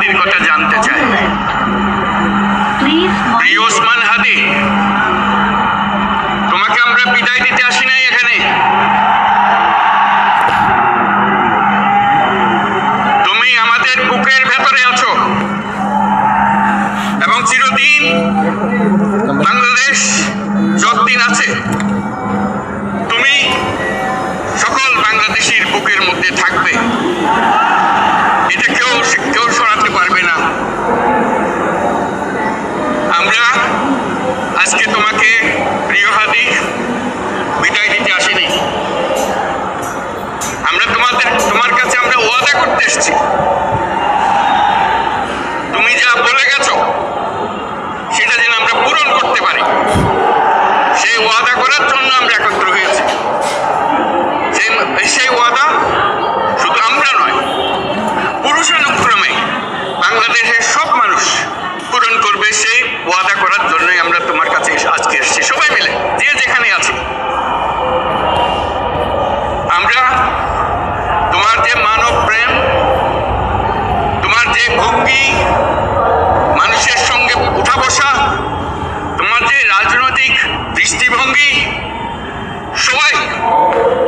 হাদির কথা জানতে চাই। প্রিয় ওসমান হাদি, তোমাকে আমরা বিদায় দিতে আসি নাই এখানে। তুমি আমাদের বুকের ভেতরে আছো এবং চিরদিন বাংলাদেশ যতদিন আছে তুমি সকল বাংলাদেশির বুকের মধ্যে থাকবে। এটা কেউ সরাতে পারবে না। আমরা আজকে তোমাকে প্রিয় হাদি বিদায় দিতে আসিনি। আমরা তোমার কাছে আমরা ওয়াদা করতে এসেছি। তুমি যা বলে গেছো সেটা যেন আমরা পূরণ করতে পারি, সেই ওয়াদা করার জন্য আমরা একত্র হয়েছি। সেই ওয়াদা শুধু আমরা নয়, পুরুষানুক্রমে বাংলাদেশের সব মানুষ পূরণ করবে। সেই ওয়াদা করার জন্যই আমরা তোমার কাছে আজকে এসেছি, সবাই মিলে যে যেখানে আছি। আমরা তোমার যে মানব প্রেম, তোমার যে ভঙ্গি, মানুষের সঙ্গে উঠা বসা, তোমার যে রাজনৈতিক দৃষ্টিভঙ্গি, সবাই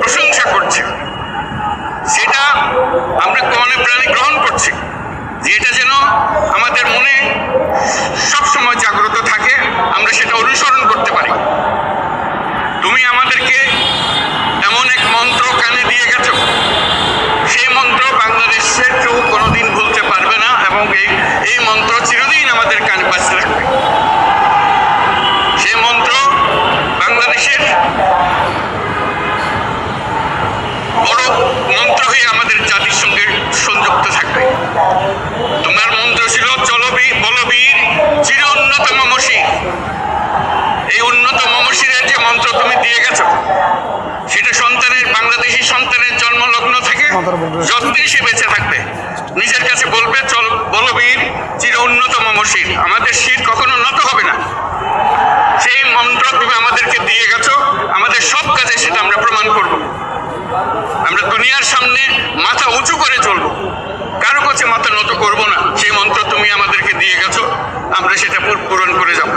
প্রশংসা করছে। সেটা আমরা মনে প্রাণে গ্রহণ করছি, যেটা যেন আমাদের মনে সবসময় জাগ্রত থাকে, আমরা সেটা অনুসরণ করতে পারি। তুমি আমাদেরকে এমন এক মন্ত্র কানে দিয়ে গেছো, সেই মন্ত্র বাংলাদেশের কেউ কোনোদিন ভুলতে পারবে না এবং এই মন্ত্র চিরদিন আমাদের কানে বাজতে থাকবে। সেই মন্ত্র বাংলাদেশের বড় মন্ত্র হয়ে আমাদের জাতির সঙ্গে সংযুক্ত থাকবে। তোমার মন্ত্র ছিল বলবীর চির উন্নতম মশির। এই উন্নতম মশিরের যে মন্ত্র তুমি দিয়ে গেছো, সেটা বাংলাদেশি সন্তানের জন্মলগ্ন থেকে যতদিন সে বেঁচে থাকবে নিজের কাছে বলবে, বলবীর চির উন্নতম মশির, আমাদের শির কখনো নত হবে না। সেই মন্ত্র তুমি আমাদেরকে দিয়ে গেছো, আমাদের সব কাজে সেটা আমরা প্রমাণ করব। আমরা দুনিয়ার সামনে মাথা উঁচু করে চলবো, কারো কাছে মাথা নত করব না। সেই মন্ত্র তুমি আমাদেরকে দিয়ে গেছো, আমরা সেটা পূরণ করে যাব।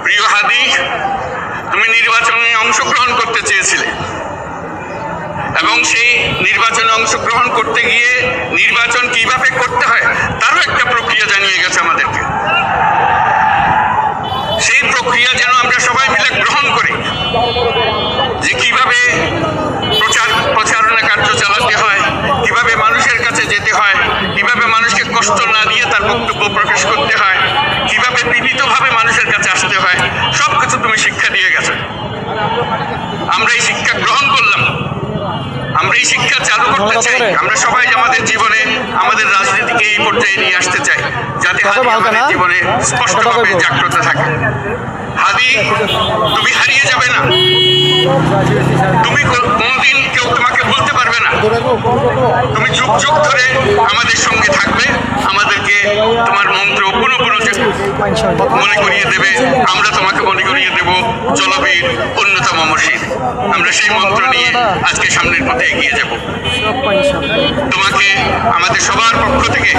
প্রিয় হাদি, তুমি নির্বাচনে অংশগ্রহণ করতে চেয়েছিলে এবং সেই নির্বাচনে অংশগ্রহণ করতে গিয়ে নির্বাচন কিভাবে করতে হয় তারও একটা প্রক্রিয়া জানিয়ে গেছে আমাদেরকে। সেই প্রক্রিয়া যেন আমরা সবাই মিলে গ্রহণ করি, যে কিভাবে প্রচারণা কার্য চালাতে হয়, কিভাবে মানুষের কাছে যেতে হয়, কিভাবে মানুষকে কষ্ট না দিয়ে তার বক্তব্য প্রকাশ করতে হয়, কিভাবে বিনীতভাবে মানুষের কাছে আসতে হয়, সব কিছু তুমি শিক্ষা দিয়ে গেছো। আমরা এই শিক্ষা গ্রহণ করলাম, আমরা এই শিক্ষা চালু করতে চাই। আমরা সবাই আমাদের জীবনে আমাদের রাজনীতিকে এই পর্যায়ে নিয়ে আসতে চাই, যাতে আমাদের জীবনে স্পষ্টভাবে জাগ্রত থাকে। হাদি, তুমি হারিয়ে যাবে না, তুমি কোনোদিন কেউ তোমাকে বলতে পারবে না। তুমি যুগ যুগ ধরে আমাদের সঙ্গে থাকবে, আমাদেরকে তোমার মন্ত্র পুনঃ মনে করিয়ে দেবে, আমরা তোমাকে মনে করিয়ে দেব জলবীর অন্যতম মশির। আমরা সেই মন্ত্র নিয়ে আজকে সামনের পথে এগিয়ে যাব। তোমাকে আমাদের সবার পক্ষ থেকে